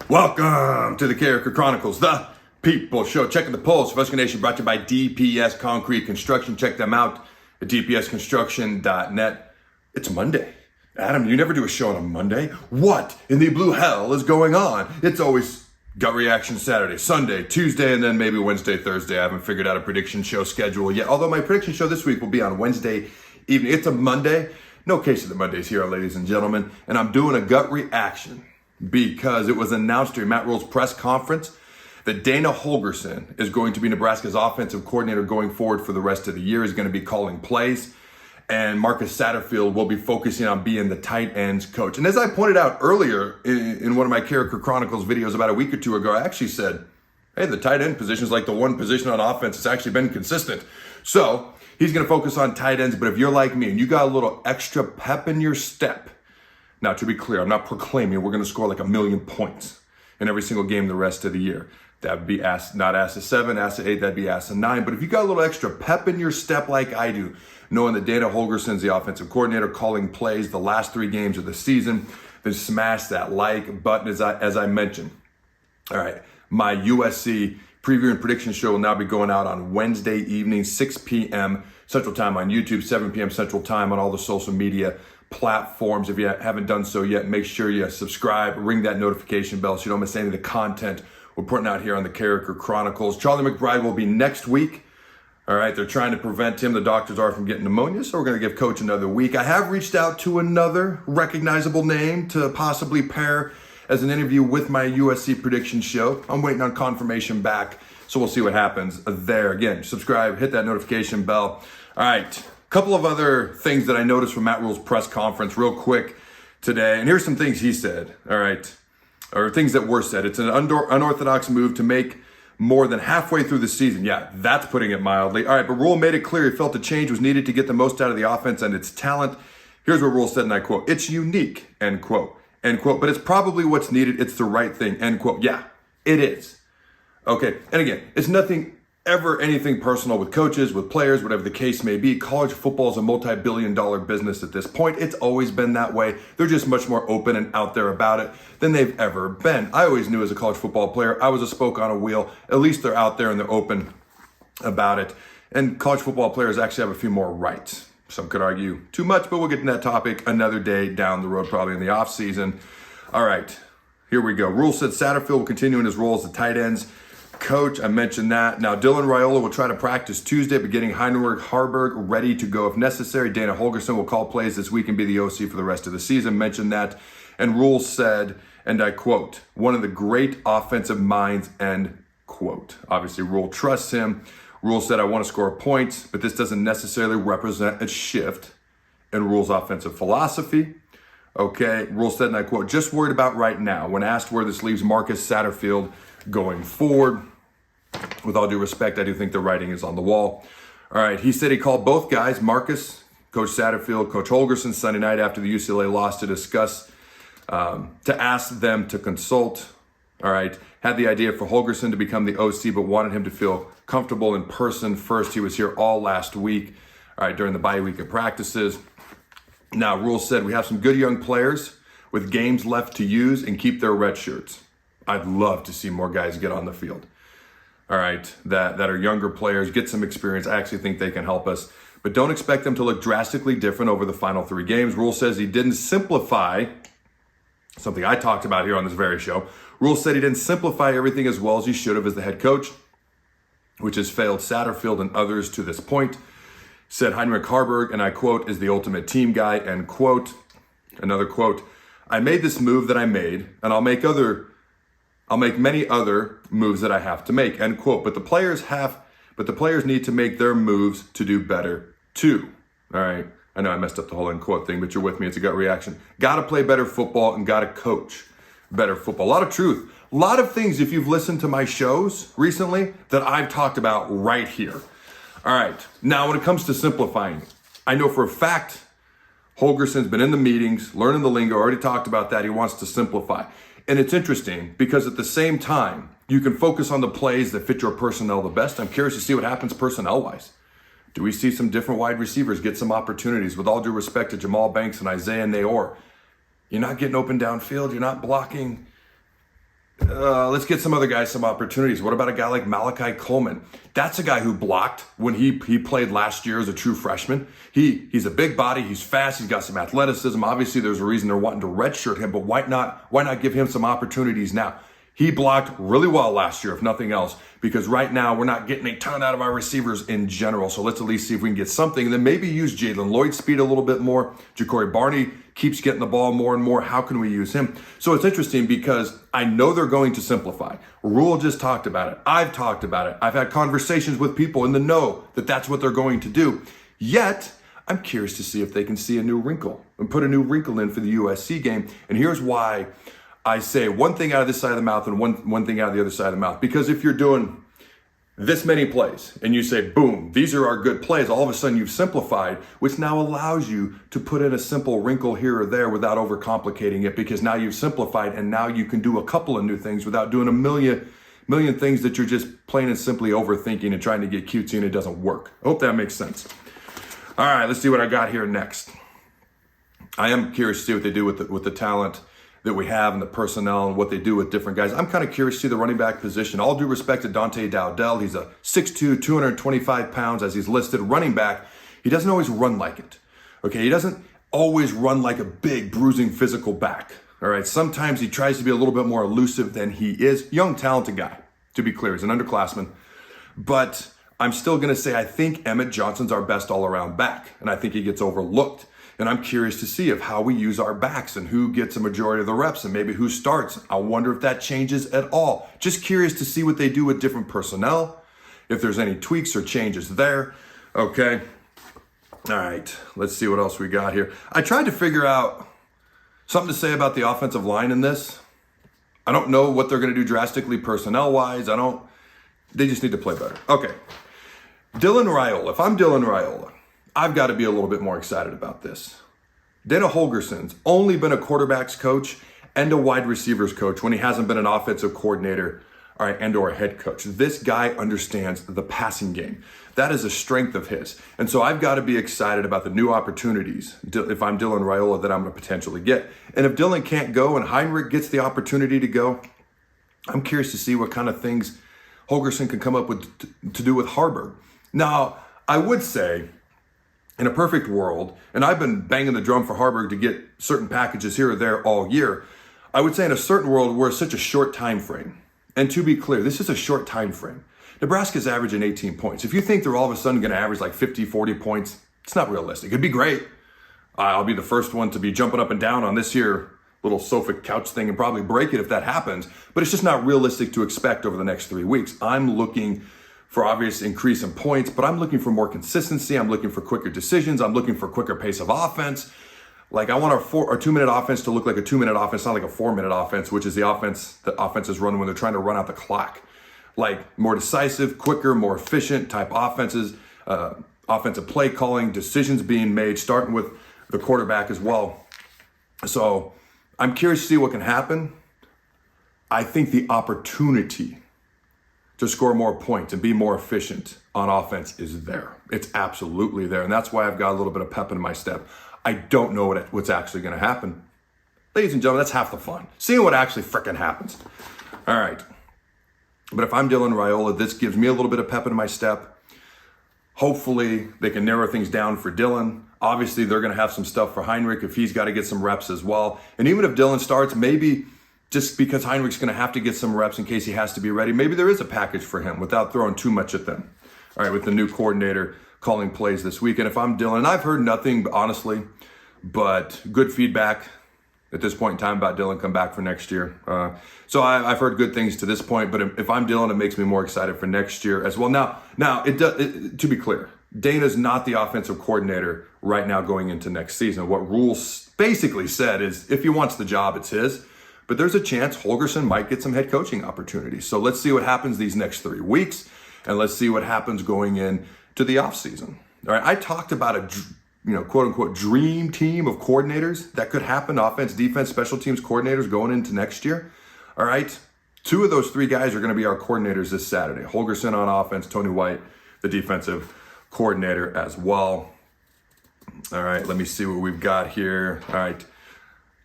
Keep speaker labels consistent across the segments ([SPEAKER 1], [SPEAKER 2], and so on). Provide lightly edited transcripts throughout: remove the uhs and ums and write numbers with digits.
[SPEAKER 1] Welcome to the Carriker Chronicles, the People Show. Checking the pulse of Husker Nation, brought to you by DPS Concrete Construction. Check them out at dpsconstruction.net. It's Monday. Adam, you never do a show on a Monday. What in the blue hell is going on? It's always gut reaction Saturday, Sunday, Tuesday, and then maybe Wednesday, Thursday. I haven't figured out a prediction show schedule yet. Although my prediction show this week will be on Wednesday evening. It's a Monday. No case of the Mondays here, ladies and gentlemen. And I'm doing a gut reaction because it was announced during Matt Rhule's press conference that Dana Holgorsen is going to be Nebraska's offensive coordinator going forward for the rest of the year. He's going to be calling plays, and Marcus Satterfield will be focusing on being the tight ends coach. And as I pointed out earlier in one of my Carriker Chronicles videos about a week or two ago, I actually said, hey, the tight end position is like the one position on offense that's actually been consistent. So he's going to focus on tight ends, but if you're like me and you got a little extra pep in your step, now, to be clear, I'm not proclaiming we're going to score like 1 million points in every single game the rest of the year. That would be not asked of 7, asked of 8, that'd be asked of 9. But if you got a little extra pep in your step like I do, knowing that Dana Holgorsen's the offensive coordinator, calling plays the last 3 games of the season, then smash that like button as I mentioned. All right, my USC preview and prediction show will now be going out on Wednesday evening, 6 p.m. Central Time on YouTube, 7 p.m. Central Time on all the social media platforms. If you haven't done so yet, make sure you subscribe, ring that notification bell so you don't miss any of the content we're putting out here on the Carriker Chronicles. Charlie McBride will be next week. All right, they're trying to prevent him, the doctors are, from getting pneumonia, so we're going to give Coach another week. I have reached out to another recognizable name to possibly pair as an interview with my USC prediction show. I'm waiting on confirmation back, so we'll see what happens there. Again, subscribe, hit that notification bell. All right. Couple of other things that I noticed from Matt Rhule's press conference real quick today. And here's some things he said, all right, or things that were said. It's an unorthodox move to make more than halfway through the season. Yeah, that's putting it mildly. All right, but Rhule made it clear he felt the change was needed to get the most out of the offense and its talent. Here's what Rhule said, and I quote, "It's unique," end quote, but it's probably what's needed. It's the right thing, end quote. Yeah, it is. Okay, and again, it's nothing ever anything personal with coaches, with players, whatever the case may be. College football is a multi-billion-dollar business at this point. It's always been that way. They're just much more open and out there about it than they've ever been. I always knew as a college football player, I was a spoke on a wheel. At least they're out there and they're open about it. And college football players actually have a few more rights. Some could argue too much, but we'll get to that topic another day down the road, probably in the offseason. All right, here we go. Rhule said Satterfield will continue in his role as the tight ends coach. I mentioned that. Now, Dylan Rhule will try to practice Tuesday, but getting Heinrich Harburg ready to go if necessary. Dana Holgorsen will call plays this week and be the OC for the rest of the season. Mentioned that. And Rhule said, and I quote, "one of the great offensive minds," end quote. Obviously, Rhule trusts him. Rhule said, "I want to score points, but this doesn't necessarily represent a shift in Rhule's offensive philosophy." Okay, Rhule said, and I quote, "just worried about right now. When asked where this leaves Marcus Satterfield going forward, with all due respect, I do think the writing is on the wall." All right, he said he called both guys, Marcus, Coach Satterfield, Coach Holgorsen, Sunday night after the UCLA loss to discuss, to ask them to consult. All right, had the idea for Holgorsen to become the OC, but wanted him to feel comfortable in person first. He was here all last week, all right, during the bye week of practices. Now, Rhule said, "we have some good young players with games left to use and keep their red shirts." I'd love to see more guys get on the field. All right, that are younger players, get some experience. I actually think they can help us. But don't expect them to look drastically different over the final 3 games. Rhule says he didn't simplify, something I talked about here on this very show. Rhule said he didn't simplify everything as well as he should have as the head coach, which has failed Satterfield and others to this point. Said Heinrich Harburg, and I quote, "is the ultimate team guy," end quote. Another quote, "I made this move that I made, and I'll make many other moves that I have to make," end quote. But the players need to make their moves to do better too. All right. I know I messed up the whole end quote thing, but you're with me. It's a gut reaction. Got to play better football and got to coach better football. A lot of truth. A lot of things, if you've listened to my shows recently, that I've talked about right here. All right. Now, when it comes to simplifying, I know for a fact Holgorsen's been in the meetings, learning the lingo, already talked about that. He wants to simplify. And it's interesting because at the same time, you can focus on the plays that fit your personnel the best. I'm curious to see what happens personnel-wise. Do we see some different wide receivers get some opportunities? With all due respect to Jamal Banks and Isaiah Nayor, you're not getting open downfield. You're not blocking let's get some other guys some opportunities. What about a guy like Malachi Coleman? That's a guy who blocked when he played last year as a true freshman. He's a big body. He's fast. He's got some athleticism. Obviously, there's a reason they're wanting to redshirt him, but why not give him some opportunities now? He blocked really well last year, if nothing else, because right now we're not getting a ton out of our receivers in general. So let's at least see if we can get something. And then maybe use Jalen Lloyd's speed a little bit more. Ja'Cory Barney keeps getting the ball more and more. How can we use him? So it's interesting because I know they're going to simplify. Rhule just talked about it. I've talked about it. I've had conversations with people in the know that that's what they're going to do. Yet, I'm curious to see if they can see a new wrinkle and put a new wrinkle in for the USC game. And here's why I say one thing out of this side of the mouth and one thing out of the other side of the mouth. Because if you're doing this many plays and you say, boom, these are our good plays, all of a sudden you've simplified, which now allows you to put in a simple wrinkle here or there without overcomplicating it, because now you've simplified and now you can do a couple of new things without doing a million things that you're just plain and simply overthinking and trying to get cutesy and it doesn't work. I hope that makes sense. All right, let's see what I got here next. I am curious to see what they do with the talent that we have and the personnel and what they do with different guys. I'm kind of curious to see the running back position. All due respect to Dante Dowdell. He's a 6'2", 225 pounds as he's listed running back. He doesn't always run like it. Okay, he doesn't always run like a big bruising physical back. All right, sometimes he tries to be a little bit more elusive than he is. Young, talented guy, to be clear. He's an underclassman. But I'm still going to say I think Emmett Johnson's our best all-around back, and I think he gets overlooked. And I'm curious to see how we use our backs and who gets a majority of the reps and maybe who starts. I wonder if that changes at all. Just curious to see what they do with different personnel, if there's any tweaks or changes there. Okay. All right. Let's see what else we got here. I tried to figure out something to say about the offensive line in this. I don't know what they're going to do drastically personnel-wise. They just need to play better. Okay. Dylan Rhule. If I'm Dylan Rhule, I've got to be a little bit more excited about this. Dana Holgorsen's only been a quarterback's coach and a wide receivers coach when he hasn't been an offensive coordinator and or a head coach. This guy understands the passing game. That is a strength of his. And so I've got to be excited about the new opportunities if I'm Dylan Rhule that I'm going to potentially get. And if Dylan can't go and Heinrich gets the opportunity to go, I'm curious to see what kind of things Holgorsen can come up with to do with Harburg. Now, I would say, in a perfect world, and I've been banging the drum for Harburg to get certain packages here or there all year, I would say in a certain world where it's such a short time frame. And to be clear, this is a short time frame. Nebraska's averaging 18 points. If you think they're all of a sudden going to average like 50, 40 points, it's not realistic. It'd be great. I'll be the first one to be jumping up and down on this here little sofa couch thing and probably break it if that happens. But it's just not realistic to expect over the next 3 weeks. I'm looking for obvious increase in points, but I'm looking for more consistency. I'm looking for quicker decisions. I'm looking for quicker pace of offense. Like I want our 2-minute offense to look like a 2-minute offense, not like a 4-minute offense, which is the offense that offenses run when they're trying to run out the clock. Like more decisive, quicker, more efficient type offenses, offensive play calling, decisions being made, starting with the quarterback as well. So I'm curious to see what can happen. I think the opportunity to score more points and be more efficient on offense is there. It's absolutely there. And that's why I've got a little bit of pep in my step. I don't know what's actually going to happen. Ladies and gentlemen, that's half the fun. Seeing what actually frickin' happens. All right. But if I'm Dylan Rhule, this gives me a little bit of pep in my step. Hopefully they can narrow things down for Dylan. Obviously they're going to have some stuff for Heinrich if he's got to get some reps as well. And even if Dylan starts, maybe just because Heinrich's going to have to get some reps in case he has to be ready, maybe there is a package for him without throwing too much at them. All right, with the new coordinator calling plays this week. And if I'm Dylan, and I've heard nothing, honestly, but good feedback at this point in time about Dylan come back for next year. So I've heard good things to this point, but if I'm Dylan, it makes me more excited for next year as well. Now to be clear, Dana's not the offensive coordinator right now going into next season. What Rhule basically said is if he wants the job, it's his. But there's a chance Holgorsen might get some head coaching opportunities. So let's see what happens these next 3 weeks, and let's see what happens going into the offseason. All right, I talked about a quote unquote dream team of coordinators that could happen, offense, defense, special teams coordinators going into next year. All right, 2 of those 3 guys are going to be our coordinators this Saturday. Holgorsen on offense, Tony White, the defensive coordinator as well. All right, let me see what we've got here. All right.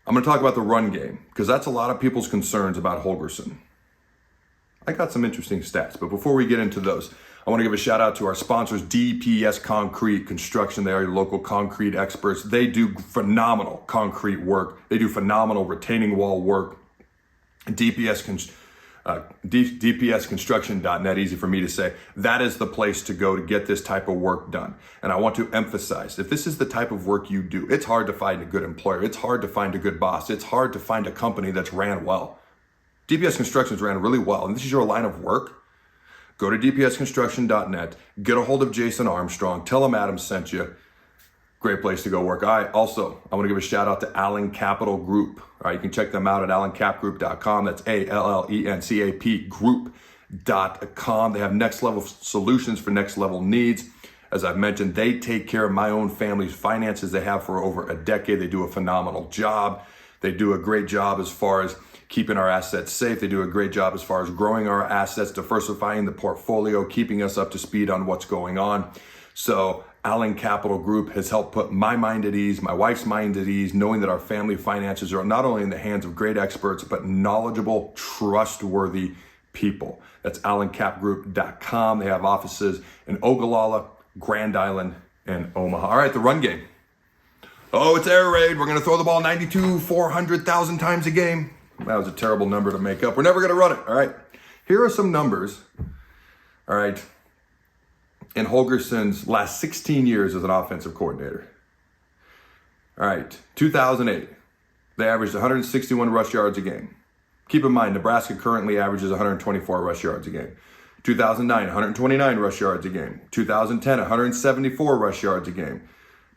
[SPEAKER 1] I'm going to talk about the run game because that's a lot of people's concerns about Holgorsen. I got some interesting stats, but before we get into those, I want to give a shout out to our sponsors, DPS Concrete Construction. They are your local concrete experts. They do phenomenal concrete work. They do phenomenal retaining wall work. DPSconstruction.net, easy for me to say. That is the place to go to get this type of work done. And I want to emphasize, if this is the type of work you do, it's hard to find a good employer. It's hard to find a good boss. It's hard to find a company that's ran well. DPS Construction's ran really well, and this is your line of work. Go to dpsconstruction.net, get a hold of Jason Armstrong, tell him Adam sent you. Great place to go work. All right, also, I want to give a shout out to Allen Capital Group. All right, you can check them out at allencapgroup.com. That's ALLENCAP group.com. They have next level solutions for next level needs. As I've mentioned, they take care of my own family's finances. They have for over a decade. They do a phenomenal job. They do a great job as far as keeping our assets safe. They do a great job as far as growing our assets, diversifying the portfolio, keeping us up to speed on what's going on. So Allen Capital Group has helped put my mind at ease, my wife's mind at ease, knowing that our family finances are not only in the hands of great experts, but knowledgeable, trustworthy people. That's allencapgroup.com. They have offices in Ogallala, Grand Island, and Omaha. All right, the run game. Oh, it's air raid. We're going to throw the ball 400,000 times a game. That was a terrible number to make up. We're never going to run it. All right. Here are some numbers. All right. In Holgorsen's last 16 years as an offensive coordinator. All right. 2008, they averaged 161 rush yards a game. Keep in mind, Nebraska currently averages 124 rush yards a game. 2009, 129 rush yards a game. 2010, 174 rush yards a game.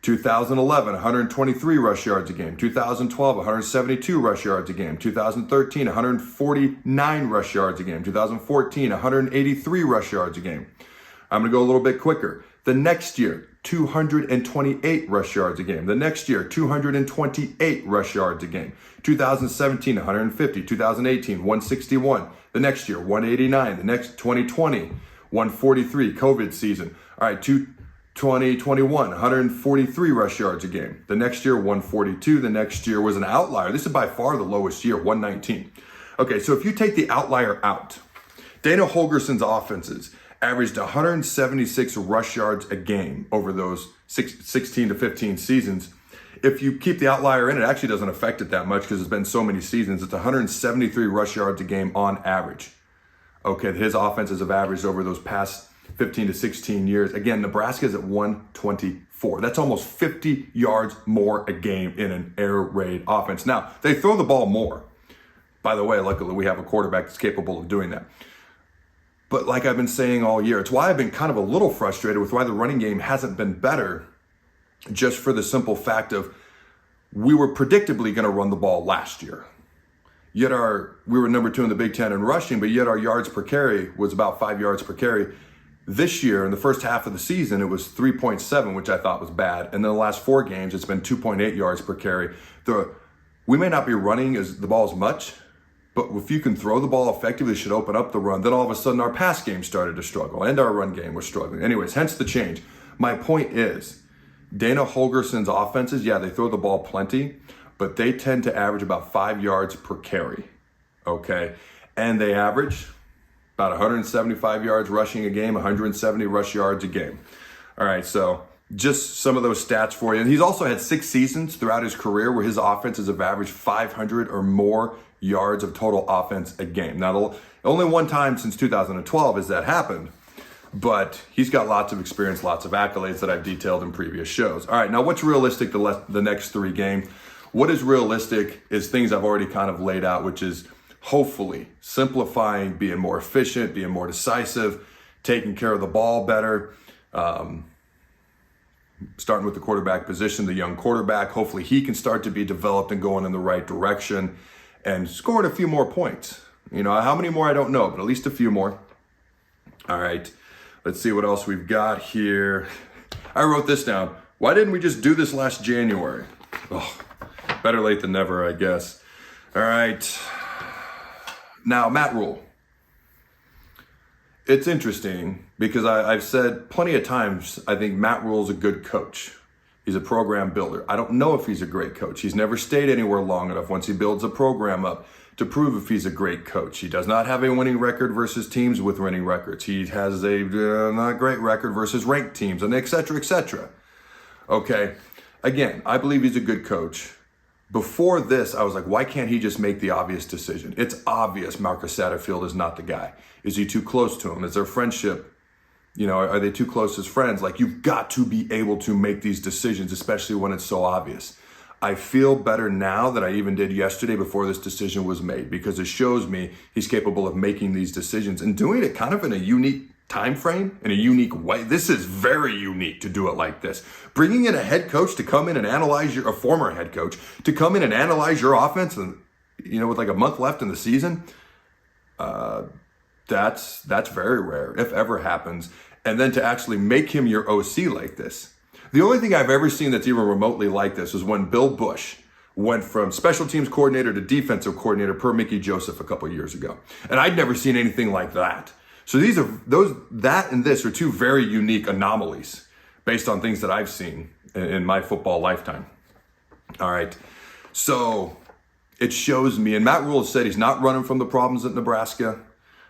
[SPEAKER 1] 2011, 123 rush yards a game. 2012, 172 rush yards a game. 2013, 149 rush yards a game. 2014, 183 rush yards a game. I'm going to go a little bit quicker. The next year, 228 rush yards a game. The next year, 228 rush yards a game. 2017, 150. 2018, 161. The next year, 189. The next 2020, 143, COVID season. All right, 2021, 143 rush yards a game. The next year, 142. The next year was an outlier. This is by far the lowest year, 119. Okay, so if you take the outlier out, Dana Holgorsen's offenses averaged 176 rush yards a game over those 16 to 15 seasons. If you keep the outlier in, it actually doesn't affect it that much because it's been so many seasons. It's 173 rush yards a game on average. Okay, his offenses have averaged over those past 15 to 16 years. Again, Nebraska's at 124. That's almost 50 yards more a game in an air raid offense. Now, they throw the ball more. By the way, luckily we have a quarterback that's capable of doing that. But like I've been saying all year, it's why I've been kind of a little frustrated with why the running game hasn't been better, just for the simple fact of we were predictably going to run the ball last year. Yet we were number 2 in the Big Ten in rushing, but yet our yards per carry was about 5 yards per carry. This year, in the first half of the season, it was 3.7, which I thought was bad. And then the last 4 games, it's been 2.8 yards per carry. We may not be running the ball as much, but if you can throw the ball effectively, it should open up the run. Then all of a sudden, our pass game started to struggle, and our run game was struggling. Anyways, hence the change. My point is, Dana Holgorsen's offenses, yeah, they throw the ball plenty, but they tend to average about 5 yards per carry, okay? And they average about 175 yards rushing a game, 170 rush yards a game. All right, so just some of those stats for you. And he's also had 6 seasons throughout his career where his offenses have averaged 500 or more yards of total offense a game. Now, only one time since 2012 has that happened, but he's got lots of experience, lots of accolades that I've detailed in previous shows. All right, now what's realistic the next 3 games? What is realistic is things I've already kind of laid out, which is hopefully simplifying, being more efficient, being more decisive, taking care of the ball better, starting with the quarterback position, the young quarterback. Hopefully he can start to be developed and going in the right direction and scoring a few more points. You know, how many more I don't know, but at least a few more. All right, let's see what else we've got here. I wrote this down. Why didn't we just do this last January? Oh, better late than never, I guess. All right. Now, Matt Rhule. It's interesting because I've said plenty of times, I think Matt Rhule's a good coach. He's a program builder. I don't know if he's a great coach. He's never stayed anywhere long enough once he builds a program up to prove if he's a great coach. He does not have a winning record versus teams with winning records. He has a not great record versus ranked teams, and et cetera, et cetera. Okay, again, I believe he's a good coach. Before this, I was like, why can't he just make the obvious decision? It's obvious Marcus Satterfield is not the guy. Is he too close to him? Is their friendship, are they too close as friends? Like, you've got to be able to make these decisions, especially when it's so obvious. I feel better now than I even did yesterday before this decision was made, because it shows me he's capable of making these decisions and doing it kind of in a unique time frame, in a unique way. This is very unique to do it like this. Bringing in a head coach to come in and analyze a former head coach to come in and analyze your offense, and with like a month left in the season, that's very rare, if ever happens. And then to actually make him your OC like this. The only thing I've ever seen that's even remotely like this is when Bill Bush went from special teams coordinator to defensive coordinator per Mickey Joseph a couple years ago. And I'd never seen anything like that. So that and this are two very unique anomalies based on things that I've seen in my football lifetime. All right. So it shows me, and Matt Rhule said he's not running from the problems at Nebraska.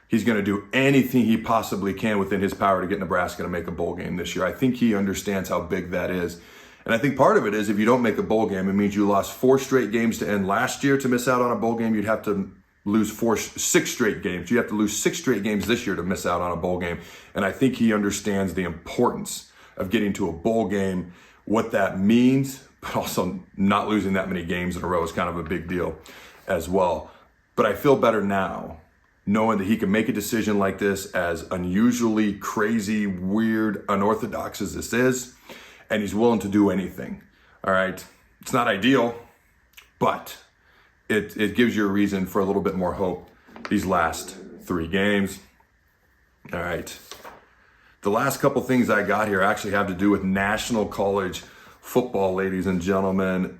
[SPEAKER 1] He's going to do anything he possibly can within his power to get Nebraska to make a bowl game this year. I think he understands how big that is. And I think part of it is if you don't make a bowl game, it means you lost 4 straight games to end last year to miss out on a bowl game. You'd have to lose 6 straight games. You have to lose 6 straight games this year to miss out on a bowl game. And I think he understands the importance of getting to a bowl game, what that means, but also not losing that many games in a row is kind of a big deal as well. But I feel better now, knowing that he can make a decision like this, as unusually crazy, weird, unorthodox as this is, and he's willing to do anything. All right. It's not ideal, but it gives you a reason for a little bit more hope these last 3 games. All right. The last couple things I got here actually have to do with National College Football, ladies and gentlemen.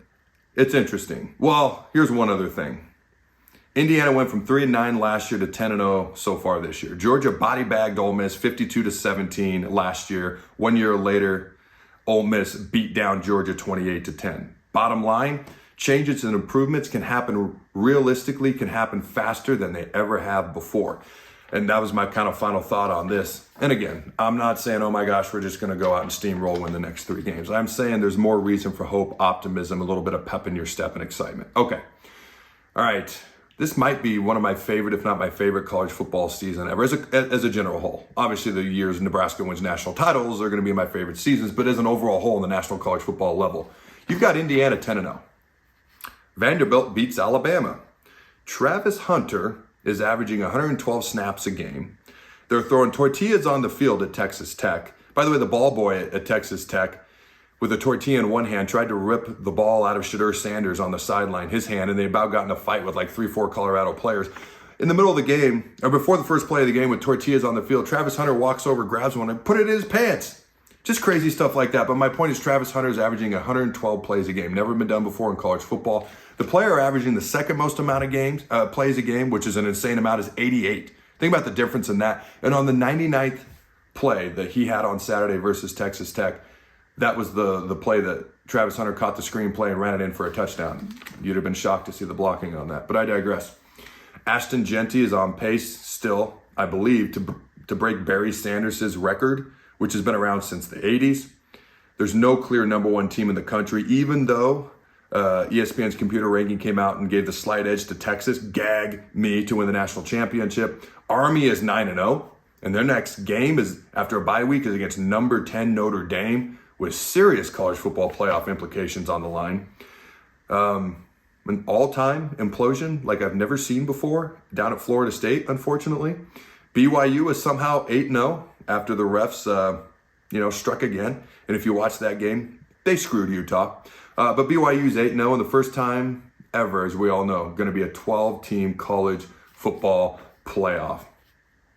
[SPEAKER 1] It's interesting. Well, here's one other thing. Indiana went from 3-9 last year to 10-0 so far this year. Georgia body bagged Ole Miss 52-17 last year. 1 year later, Ole Miss beat down Georgia 28-10. Bottom line, changes and improvements can happen realistically, can happen faster than they ever have before. And that was my kind of final thought on this. And again, I'm not saying, oh my gosh, we're just going to go out and steamroll win the next 3 games. I'm saying there's more reason for hope, optimism, a little bit of pep in your step and excitement. Okay. All right. This might be one of my favorite, if not my favorite, college football season ever as a general whole. Obviously, the years Nebraska wins national titles are going to be my favorite seasons, but as an overall whole in the national college football level, you've got Indiana 10-0. Vanderbilt beats Alabama. Travis Hunter is averaging 112 snaps a game. They're throwing tortillas on the field at Texas Tech. By the way, the ball boy at Texas Tech, with a tortilla in one hand, tried to rip the ball out of Shadur Sanders on the sideline, his hand, and they about got in a fight with like 3-4 Colorado players. In the middle of the game, or before the first play of the game with tortillas on the field, Travis Hunter walks over, grabs one, and put it in his pants. Just crazy stuff like that. But my point is Travis Hunter is averaging 112 plays a game. Never been done before in college football. The player averaging the second most amount of plays a game, which is an insane amount, is 88. Think about the difference in that. And on the 99th play that he had on Saturday versus Texas Tech, that was the play that Travis Hunter caught the screenplay and ran it in for a touchdown. You'd have been shocked to see the blocking on that, but I digress. Ashton Genty is on pace still, I believe, to break Barry Sanders' record, which has been around since the 80s. There's no clear number 1 team in the country, even though ESPN's computer ranking came out and gave the slight edge to Texas, gag me, to win the national championship. Army is 9-0, and their next game is after a bye week is against number 10 Notre Dame, with serious college football playoff implications on the line. An all-time implosion like I've never seen before down at Florida State, unfortunately. BYU is somehow 8-0 after the refs, struck again. And if you watch that game, they screwed Utah. But BYU's 8-0, and the first time ever, as we all know, going to be a 12-team college football playoff.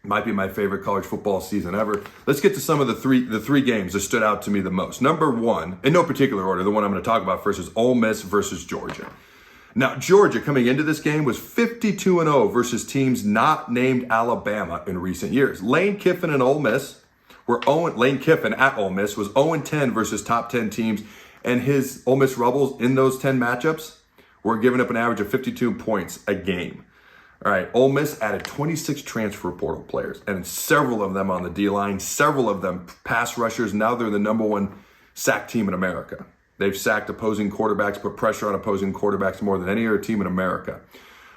[SPEAKER 1] Might be my favorite college football season ever. Let's get to some of the three games that stood out to me the most. Number 1, in no particular order, the one I'm going to talk about first is Ole Miss versus Georgia. Now, Georgia coming into this game was 52-0 versus teams not named Alabama in recent years. Lane Kiffin at Ole Miss was 0-10 versus top 10 teams, and his Ole Miss Rebels in those 10 matchups were giving up an average of 52 points a game. All right, Ole Miss added 26 transfer portal players, and several of them on the D-line, several of them pass rushers. Now they're the number one sack team in America. They've sacked opposing quarterbacks, put pressure on opposing quarterbacks more than any other team in America.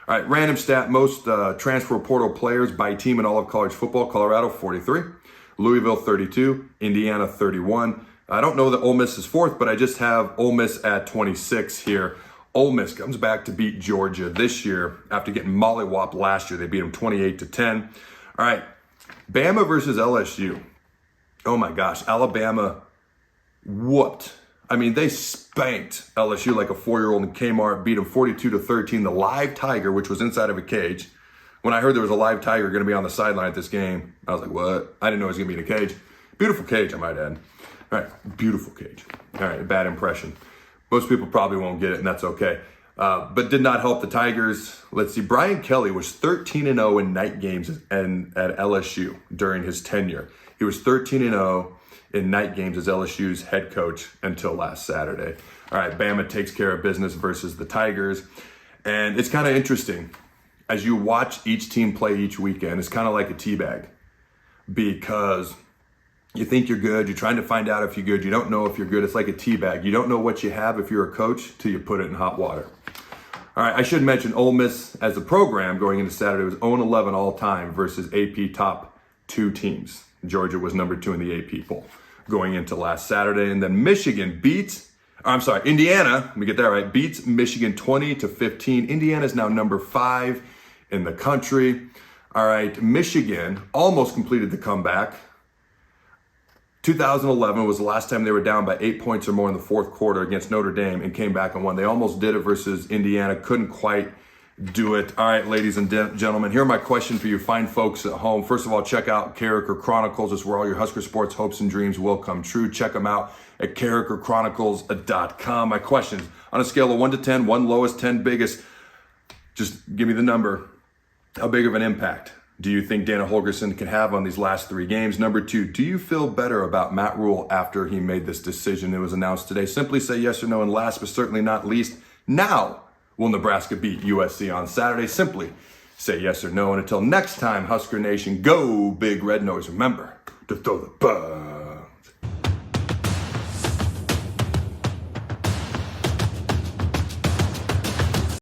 [SPEAKER 1] All right, random stat, most transfer portal players by team in all of college football: Colorado, 43, Louisville, 32, Indiana, 31. I don't know that Ole Miss is fourth, but I just have Ole Miss at 26 here. Ole Miss comes back to beat Georgia this year after getting mollywopped last year. They beat them 28-10. All right, Bama versus LSU. Oh my gosh, Alabama whooped. I mean, they spanked LSU like a 4-year-old in Kmart, beat them 42-13. The live tiger, which was inside of a cage. When I heard there was a live tiger going to be on the sideline at this game, I was like, what? I didn't know it was going to be in a cage. Beautiful cage, I might add. All right, beautiful cage. All right, bad impression. Most people probably won't get it, and that's okay. But did not help the Tigers. Let's see, Brian Kelly was 13-0 in night games and at LSU during his tenure. He was 13-0 in night games as LSU's head coach until last Saturday. All right, Bama takes care of business versus the Tigers. And it's kind of interesting. As you watch each team play each weekend, it's kind of like a teabag. Because you think you're good. You're trying to find out if you're good. You don't know if you're good. It's like a tea bag. You don't know what you have if you're a coach till you put it in hot water. All right, I should mention Ole Miss as a program going into Saturday was 0-11 all time versus AP top 2 teams. Georgia was number 2 in the AP poll going into last Saturday. And then Indiana, let me get that right, beats Michigan 20-15. Indiana is now number 5 in the country. All right, Michigan almost completed the comeback. 2011 was the last time they were down by 8 points or more in the fourth quarter against Notre Dame and came back and won. They almost did it versus Indiana, couldn't quite do it. All right, ladies and gentlemen, here are my question for you fine folks at home. First of all, check out Carriker Chronicles. It's where all your Husker sports hopes and dreams will come true. Check them out at carrikerchronicles.com. My questions, on a scale of 1 to 10, 1 lowest, 10 biggest, just give me the number. How big of an impact do you think Dana Holgorsen can have on these last 3 games? Number 2, do you feel better about Matt Rhule after he made this decision? It was announced today. Simply say yes or no. And last but certainly not least, now will Nebraska beat USC on Saturday? Simply say yes or no. And until next time, Husker Nation, go Big Red Nose. Remember to throw the bug.